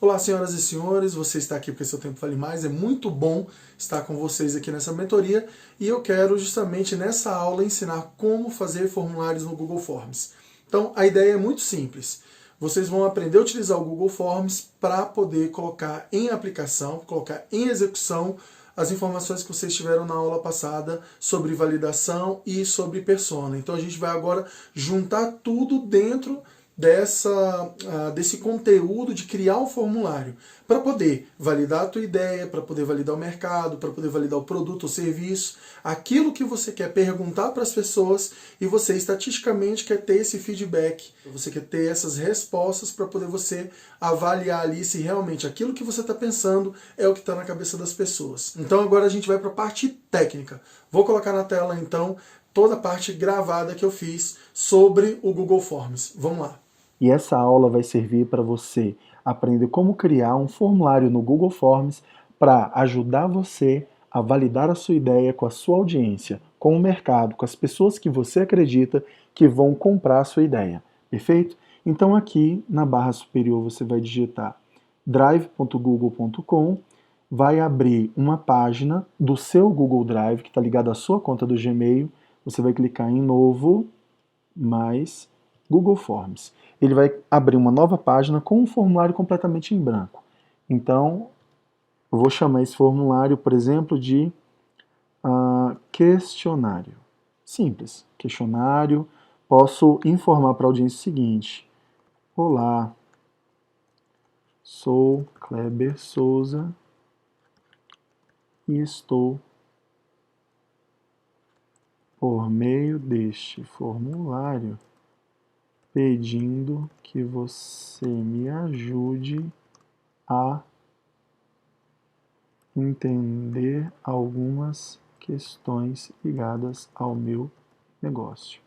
Olá, senhoras e senhores, você está aqui porque seu tempo vale mais. É muito bom estar com vocês aqui nessa mentoria e eu quero justamente nessa aula ensinar como fazer formulários no Google Forms. Então, a ideia é muito simples. Vocês vão aprender a utilizar o Google Forms para poder colocar em aplicação, colocar em execução as informações que vocês tiveram na aula passada sobre validação e sobre persona. Então, a gente vai agora juntar tudo dentro desse conteúdo de criar um formulário para poder validar a tua ideia, para poder validar o mercado, para poder validar o produto ou serviço, aquilo que você quer perguntar para as pessoas e você estatisticamente quer ter esse feedback, você quer ter essas respostas para poder você avaliar ali se realmente aquilo que você está pensando é o que está na cabeça das pessoas. Então agora a gente vai para a parte técnica. Vou colocar na tela então toda a parte gravada que eu fiz sobre o Google Forms. Vamos lá. E essa aula vai servir para você aprender como criar um formulário no Google Forms para ajudar você a validar a sua ideia com a sua audiência, com o mercado, com as pessoas que você acredita que vão comprar a sua ideia. Perfeito? Então aqui na barra superior você vai digitar drive.google.com, vai abrir uma página do seu Google Drive que está ligada à sua conta do Gmail. Você vai clicar em Novo, mais Google Forms. Ele vai abrir uma nova página com um formulário completamente em branco. Então, eu vou chamar esse formulário, por exemplo, de questionário. Simples, questionário. Posso informar para a audiência o seguinte: olá, sou Kleber Souza e estou, por meio deste formulário, pedindo que você me ajude a entender algumas questões ligadas ao meu negócio.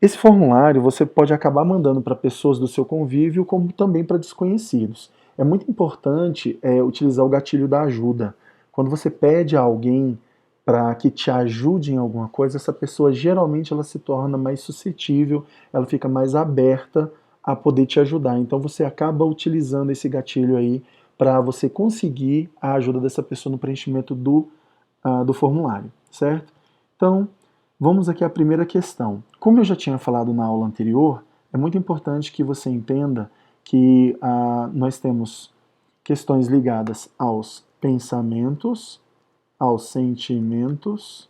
Esse formulário você pode acabar mandando para pessoas do seu convívio, como também para desconhecidos. É muito importante utilizar o gatilho da ajuda. Quando você pede a alguém para que te ajude em alguma coisa, essa pessoa geralmente ela se torna mais suscetível, ela fica mais aberta a poder te ajudar. Então você acaba utilizando esse gatilho aí para você conseguir a ajuda dessa pessoa no preenchimento do formulário, certo? Então, vamos aqui à primeira questão. Como eu já tinha falado na aula anterior, é muito importante que você entenda que nós temos questões ligadas aos pensamentos, aos sentimentos,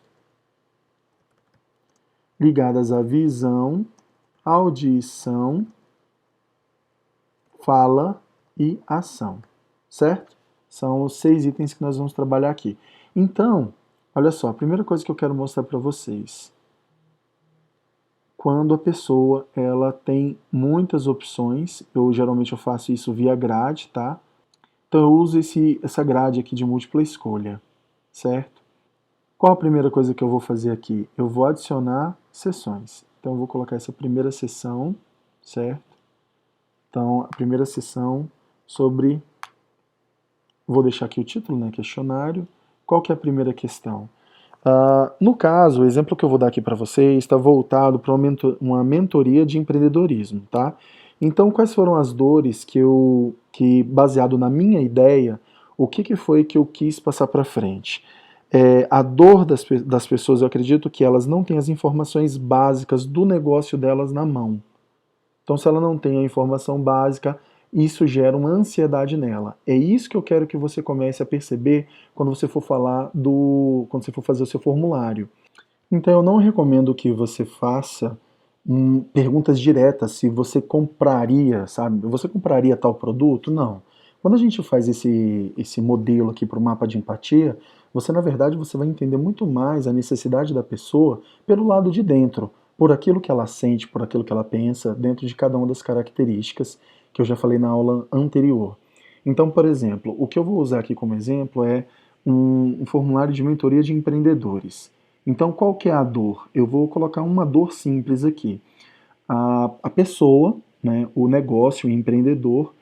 ligadas à visão, audição, fala e ação, certo? São os 6 itens que nós vamos trabalhar aqui. Então, olha só, a primeira coisa que eu quero mostrar para vocês. Quando a pessoa ela tem muitas opções, geralmente eu faço isso via grade, tá? Então eu uso essa grade aqui de múltipla escolha, certo? Qual a primeira coisa que eu vou fazer aqui? Eu vou adicionar sessões. Então eu vou colocar essa primeira sessão, certo? Então a primeira sessão sobre, vou deixar aqui o título, né, questionário. Qual que é a primeira questão? No caso, o exemplo que eu vou dar aqui para vocês está voltado para uma mentoria de empreendedorismo, tá? Então, quais foram as dores que baseado na minha ideia, o que foi que eu quis passar para frente? A dor das pessoas, eu acredito que elas não têm as informações básicas do negócio delas na mão. Então, se ela não tem a informação básica, isso gera uma ansiedade nela. É isso que eu quero que você comece a perceber quando você for quando você for fazer o seu formulário. Então, eu não recomendo que você faça perguntas diretas, se você compraria, sabe? Você compraria tal produto? Não. Quando a gente faz esse modelo aqui para o mapa de empatia, você, na verdade, você vai entender muito mais a necessidade da pessoa pelo lado de dentro, por aquilo que ela sente, por aquilo que ela pensa, dentro de cada uma das características que eu já falei na aula anterior. Então, por exemplo, o que eu vou usar aqui como exemplo é um formulário de mentoria de empreendedores. Então, qual que é a dor? Eu vou colocar uma dor simples aqui. A pessoa, né, o negócio, o empreendedor,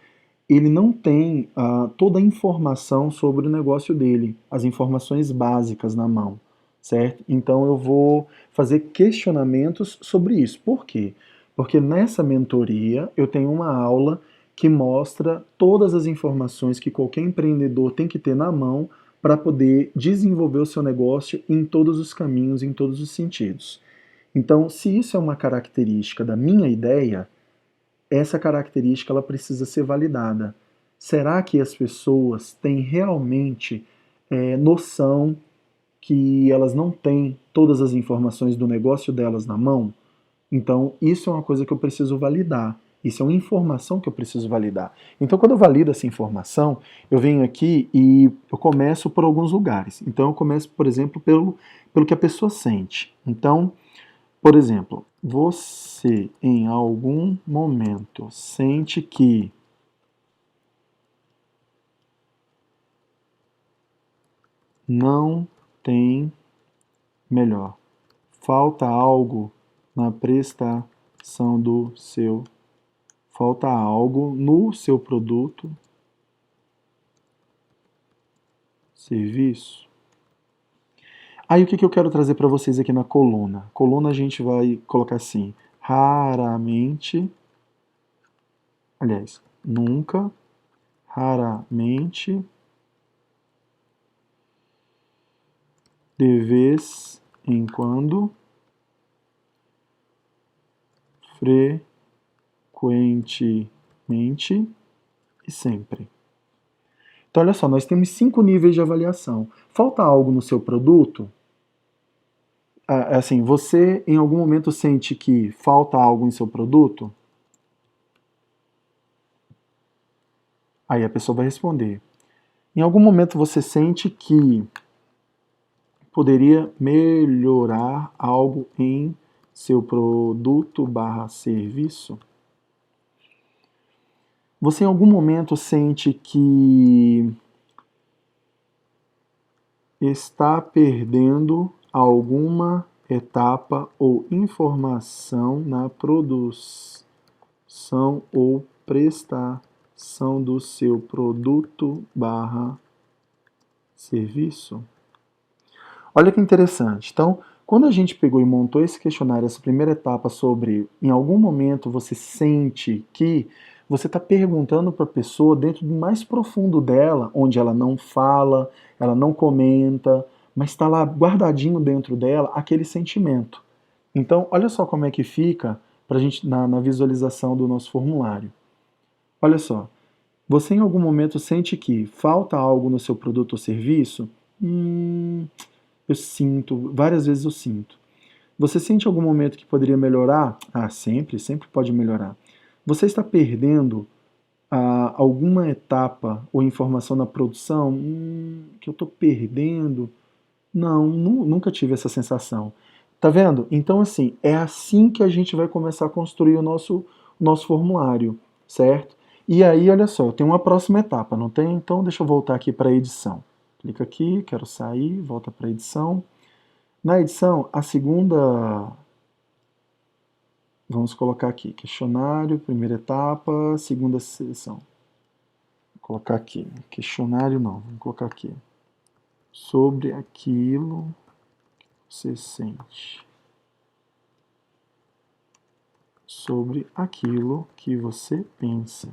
ele não tem toda a informação sobre o negócio dele, as informações básicas na mão, certo? Então eu vou fazer questionamentos sobre isso. Por quê? Porque nessa mentoria eu tenho uma aula que mostra todas as informações que qualquer empreendedor tem que ter na mão para poder desenvolver o seu negócio em todos os caminhos, em todos os sentidos. Então, se isso é uma característica da minha ideia, essa característica ela precisa ser validada. Será que as pessoas têm realmente noção que elas não têm todas as informações do negócio delas na mão? Então, isso é uma coisa que eu preciso validar. Isso é uma informação que eu preciso validar. Então, quando eu valido essa informação, eu venho aqui e eu começo por alguns lugares. Então, eu começo, por exemplo, pelo que a pessoa sente. Então, por exemplo, você em algum momento sente que não tem melhor, falta algo na prestação do seu, falta algo no seu produto, serviço. Aí o que eu quero trazer para vocês aqui na coluna? Coluna a gente vai colocar assim, raramente, aliás, nunca, raramente, de vez em quando, frequentemente e sempre. Então, olha só, nós temos 5 níveis de avaliação. Falta algo no seu produto? Assim, você em algum momento sente que falta algo em seu produto? Aí a pessoa vai responder. Em algum momento você sente que poderia melhorar algo em seu produto/serviço? Você em algum momento sente que está perdendo alguma etapa ou informação na produção ou prestação do seu produto/serviço? Olha que interessante. Então, quando a gente pegou e montou esse questionário, essa primeira etapa sobre em algum momento você sente que você está perguntando para a pessoa dentro do mais profundo dela, onde ela não fala, ela não comenta, mas está lá guardadinho dentro dela aquele sentimento. Então, olha só como é que fica para a gente na visualização do nosso formulário. Olha só, você em algum momento sente que falta algo no seu produto ou serviço? Eu sinto, várias vezes eu sinto. Você sente algum momento que poderia melhorar? Sempre pode melhorar. Você está perdendo alguma etapa ou informação na produção? Que eu estou perdendo? Não, nunca tive essa sensação. Tá vendo? Então, assim, é assim que a gente vai começar a construir o nosso formulário, certo? E aí, olha só, eu tenho uma próxima etapa, não tem? Então, deixa eu voltar aqui para a edição. Clica aqui, quero sair, volta para a edição. Na edição, a segunda, vamos colocar aqui, questionário, primeira etapa, segunda sessão. Vou colocar aqui, questionário não, vamos colocar aqui. Sobre aquilo que você sente. Sobre aquilo que você pensa.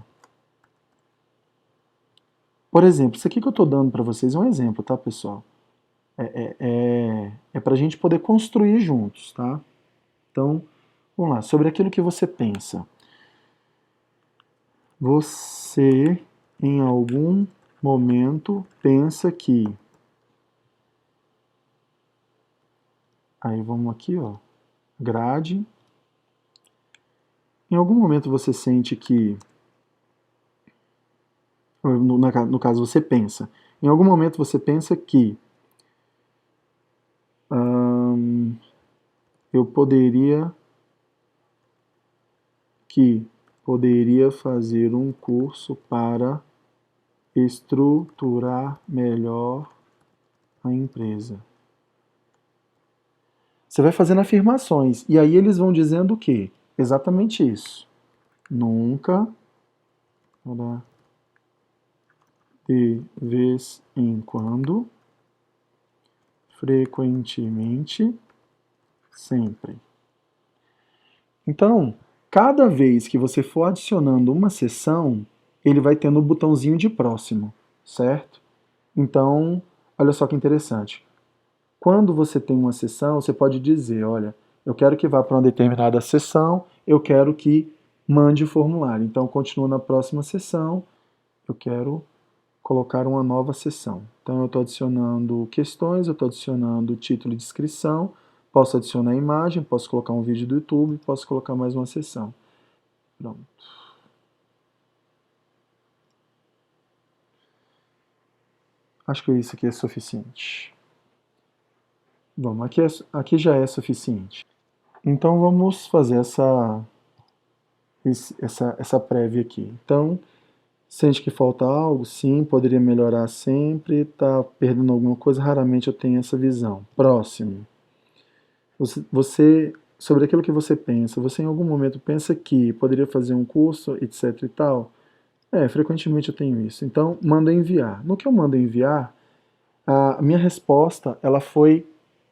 Por exemplo, isso aqui que eu estou dando para vocês é um exemplo, tá, pessoal? É para a gente poder construir juntos, tá? Então, vamos lá, sobre aquilo que você pensa. Você, em algum momento, pensa que... Aí vamos aqui, ó, grade. Em algum momento você sente que... No caso, você pensa. Em algum momento você pensa que eu poderia fazer um curso para estruturar melhor a empresa. Você vai fazendo afirmações, e aí eles vão dizendo o quê? Exatamente isso. Nunca, de vez em quando, frequentemente, sempre. Então, cada vez que você for adicionando uma seção, ele vai ter no botãozinho de próximo, certo? Então, olha só que interessante. Quando você tem uma sessão, você pode dizer, olha, eu quero que vá para uma determinada sessão, eu quero que mande o formulário. Então, continuo na próxima sessão, eu quero colocar uma nova sessão. Então, eu estou adicionando questões, eu estou adicionando título e descrição, posso adicionar imagem, posso colocar um vídeo do YouTube, posso colocar mais uma sessão. Pronto. Acho que isso aqui é suficiente. Bom, aqui já é suficiente. Então vamos fazer essa prévia aqui. Então, sente que falta algo? Sim, poderia melhorar sempre. Está perdendo alguma coisa? Raramente eu tenho essa visão. Próximo. Sobre aquilo que você pensa, você em algum momento pensa que poderia fazer um curso, etc e tal? Frequentemente eu tenho isso. Então, manda enviar. No que eu mando enviar, a minha resposta ela foi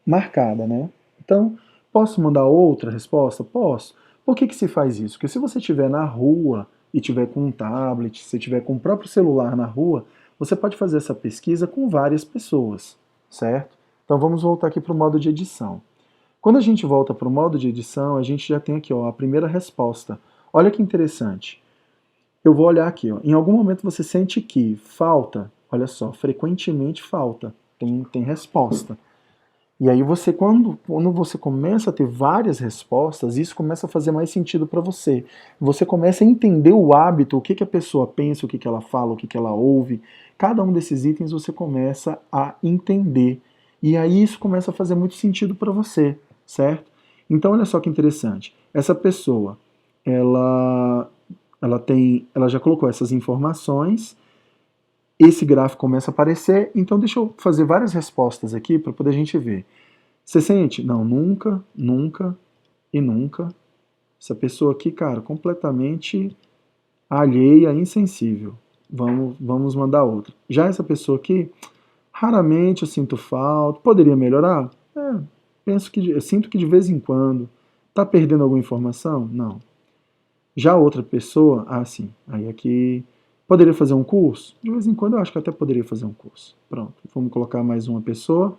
marcada, né? Então, posso mandar outra resposta? Posso. Por que se faz isso? Porque se você estiver na rua e tiver com um tablet, se tiver com o próprio celular na rua, você pode fazer essa pesquisa com várias pessoas, certo? Então vamos voltar aqui para o modo de edição. Quando a gente volta para o modo de edição, a gente já tem aqui ó, a primeira resposta. Olha que interessante. Eu vou olhar aqui, ó. Em algum momento você sente que falta, olha só, frequentemente falta, tem resposta. E aí quando você começa a ter várias respostas, isso começa a fazer mais sentido para você. Você começa a entender o hábito, o que a pessoa pensa, o que ela fala, o que ela ouve. Cada um desses itens você começa a entender. E aí isso começa a fazer muito sentido para você, certo? Então olha só que interessante. Essa pessoa, ela já colocou essas informações, esse gráfico começa a aparecer, então deixa eu fazer várias respostas aqui para poder a gente ver. Você sente? Não, nunca, nunca e nunca. Essa pessoa aqui, cara, completamente alheia, insensível. Vamos mandar outra. Já essa pessoa aqui, raramente eu sinto falta, poderia melhorar? Eu sinto que de vez em quando. Tá perdendo alguma informação? Não. Já outra pessoa, sim, aí aqui poderia fazer um curso? De vez em quando eu acho que até poderia fazer um curso. Pronto, vamos colocar mais uma pessoa.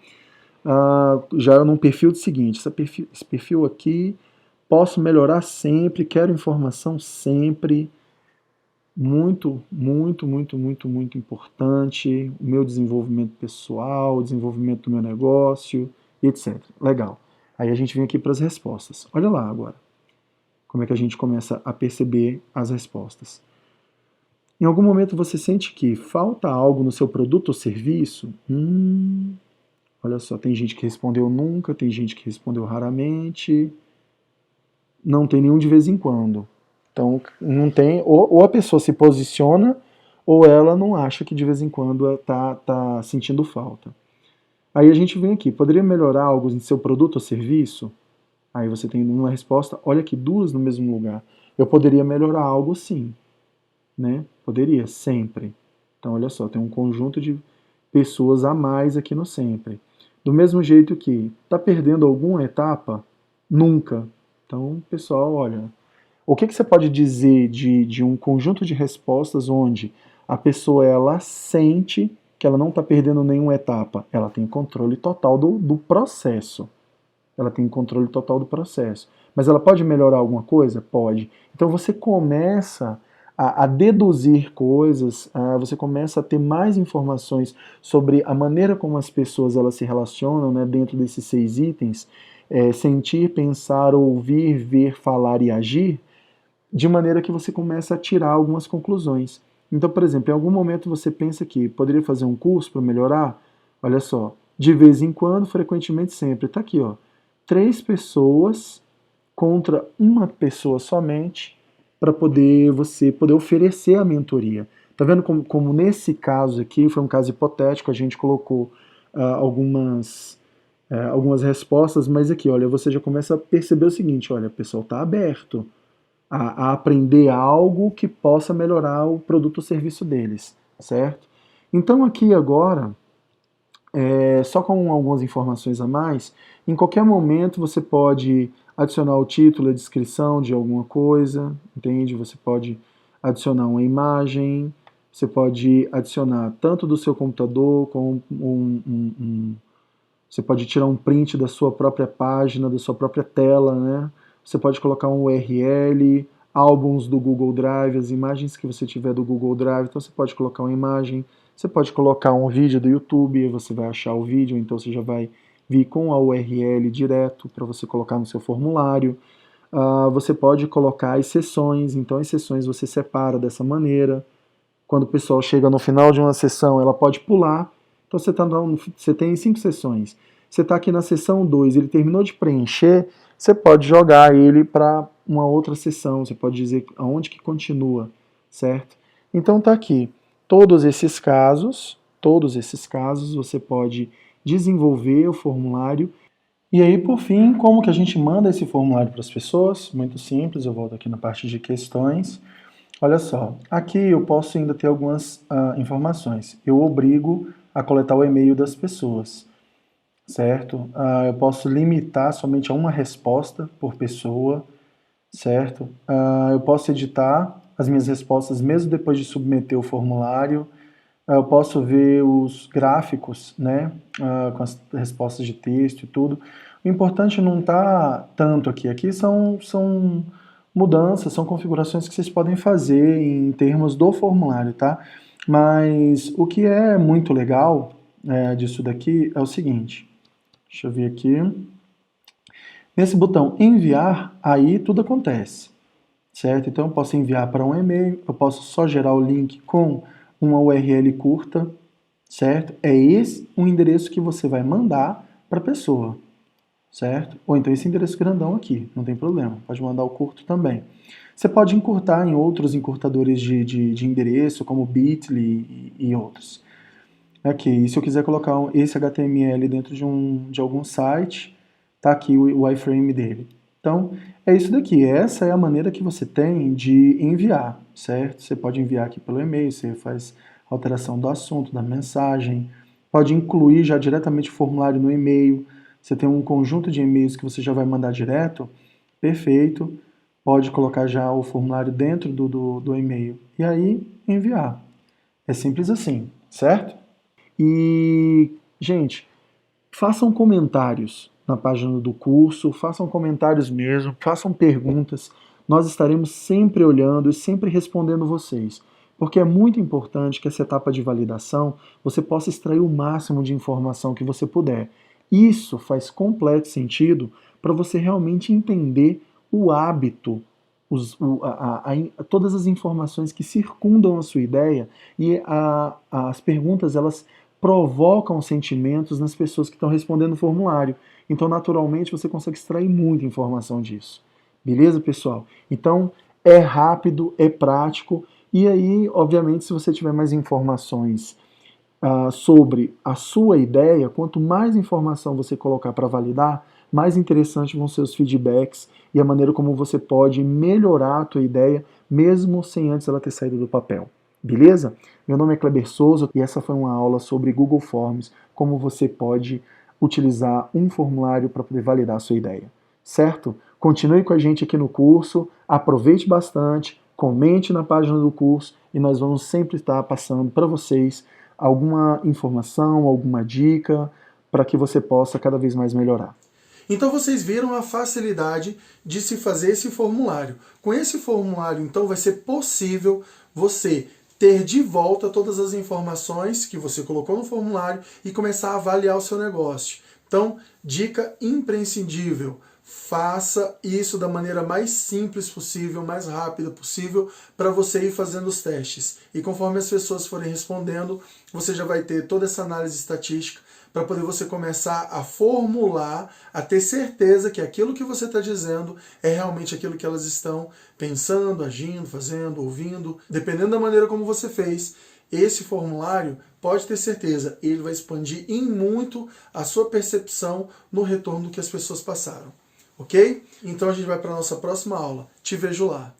Já num perfil do seguinte, esse perfil aqui, posso melhorar sempre, quero informação sempre, muito, muito, muito, muito, muito importante, o meu desenvolvimento pessoal, o desenvolvimento do meu negócio, etc. Legal. Aí a gente vem aqui para as respostas. Olha lá agora como é que a gente começa a perceber as respostas. Em algum momento você sente que falta algo no seu produto ou serviço? Olha só, tem gente que respondeu nunca, tem gente que respondeu raramente, não tem nenhum de vez em quando. Então, não tem, ou a pessoa se posiciona, ou ela não acha que de vez em quando tá sentindo falta. Aí a gente vem aqui, poderia melhorar algo em seu produto ou serviço? Aí você tem uma resposta, olha aqui, duas no mesmo lugar. Eu poderia melhorar algo sim, né? Poderia, sempre. Então olha só, tem um conjunto de pessoas a mais aqui no sempre. Do mesmo jeito que está perdendo alguma etapa? Nunca. Então, pessoal, olha, o que você pode dizer de um conjunto de respostas onde a pessoa ela sente que ela não está perdendo nenhuma etapa? Ela tem controle total do processo. Ela tem controle total do processo. Mas ela pode melhorar alguma coisa? Pode. Então você começa a deduzir coisas, você começa a ter mais informações sobre a maneira como as pessoas elas se relacionam, né, dentro desses 6 itens, sentir, pensar, ouvir, ver, falar e agir, de maneira que você começa a tirar algumas conclusões. Então, por exemplo, em algum momento você pensa que poderia fazer um curso para melhorar? Olha só, de vez em quando, frequentemente, sempre. Está aqui, ó. 3 pessoas contra uma pessoa somente para você poder oferecer a mentoria. Tá vendo como nesse caso aqui, foi um caso hipotético, a gente colocou algumas respostas, mas aqui, olha, você já começa a perceber o seguinte, olha, o pessoal está aberto a aprender algo que possa melhorar o produto ou serviço deles, certo? Então aqui agora, só com algumas informações a mais, em qualquer momento você pode adicionar o título, a descrição de alguma coisa, entende? Você pode adicionar uma imagem, você pode adicionar tanto do seu computador como você pode tirar um print da sua própria página, da sua própria tela, né? Você pode colocar um URL, álbuns do Google Drive, as imagens que você tiver do Google Drive, então você pode colocar uma imagem, você pode colocar um vídeo do YouTube, e você vai achar o vídeo, então você já vai vir com a URL direto para você colocar no seu formulário. Você pode colocar as sessões, então as sessões você separa dessa maneira. Quando o pessoal chega no final de uma sessão, ela pode pular. Então você tem 5 sessões. Você está aqui na sessão 2, ele terminou de preencher, você pode jogar ele para uma outra sessão, você pode dizer aonde que continua, certo? Então tá aqui, todos esses casos você pode desenvolver o formulário. E aí, por fim, como que a gente manda esse formulário para as pessoas? Muito simples, eu volto aqui na parte de questões. Olha só, aqui eu posso ainda ter algumas informações. Eu obrigo a coletar o e-mail das pessoas, certo? Eu posso limitar somente a uma resposta por pessoa, certo? Eu posso editar as minhas respostas mesmo depois de submeter o formulário. Eu posso ver os gráficos, né, com as respostas de texto e tudo. O importante não está tanto aqui. Aqui são mudanças, são configurações que vocês podem fazer em termos do formulário, tá? Mas o que é muito legal disso daqui é o seguinte. Deixa eu ver aqui. Nesse botão enviar, aí tudo acontece, certo? Então eu posso enviar para um e-mail, eu posso só gerar o link com uma URL curta, certo? É esse o endereço que você vai mandar para a pessoa, certo? Ou então esse endereço grandão aqui, não tem problema, pode mandar o curto também. Você pode encurtar em outros encurtadores de endereço, como Bitly e outros. Ok, se eu quiser colocar esse HTML dentro de algum site, tá aqui o iframe dele. Então, é isso daqui. Essa é a maneira que você tem de enviar, certo? Você pode enviar aqui pelo e-mail, você faz alteração do assunto, da mensagem, pode incluir já diretamente o formulário no e-mail. Você tem um conjunto de e-mails que você já vai mandar direto, perfeito. Pode colocar já o formulário dentro do e-mail e aí enviar. É simples assim, certo? E, gente, façam comentários na página do curso, façam comentários mesmo, façam perguntas. Nós estaremos sempre olhando e sempre respondendo vocês, porque é muito importante que essa etapa de validação você possa extrair o máximo de informação que você puder. Isso faz completo sentido para você realmente entender o hábito, todas as informações que circundam a sua ideia e as perguntas elas provocam sentimentos nas pessoas que estão respondendo o formulário. Então, naturalmente, você consegue extrair muita informação disso. Beleza, pessoal? Então, é rápido, é prático, e aí, obviamente, se você tiver mais informações sobre a sua ideia, quanto mais informação você colocar para validar, mais interessantes vão ser os feedbacks e a maneira como você pode melhorar a tua ideia, mesmo sem antes ela ter saído do papel. Beleza? Meu nome é Kleber Souza e essa foi uma aula sobre Google Forms, como você pode utilizar um formulário para poder validar a sua ideia. Certo? Continue com a gente aqui no curso, aproveite bastante, comente na página do curso e nós vamos sempre estar passando para vocês alguma informação, alguma dica para que você possa cada vez mais melhorar. Então vocês viram a facilidade de se fazer esse formulário. Com esse formulário, então, vai ser possível você ter de volta todas as informações que você colocou no formulário e começar a avaliar o seu negócio. Então, dica imprescindível, faça isso da maneira mais simples possível, mais rápida possível, para você ir fazendo os testes. E conforme as pessoas forem respondendo, você já vai ter toda essa análise estatística para poder você começar a formular, a ter certeza que aquilo que você está dizendo é realmente aquilo que elas estão pensando, agindo, fazendo, ouvindo. Dependendo da maneira como você fez, esse formulário, pode ter certeza, ele vai expandir em muito a sua percepção no retorno que as pessoas passaram. Ok? Então a gente vai para a nossa próxima aula. Te vejo lá.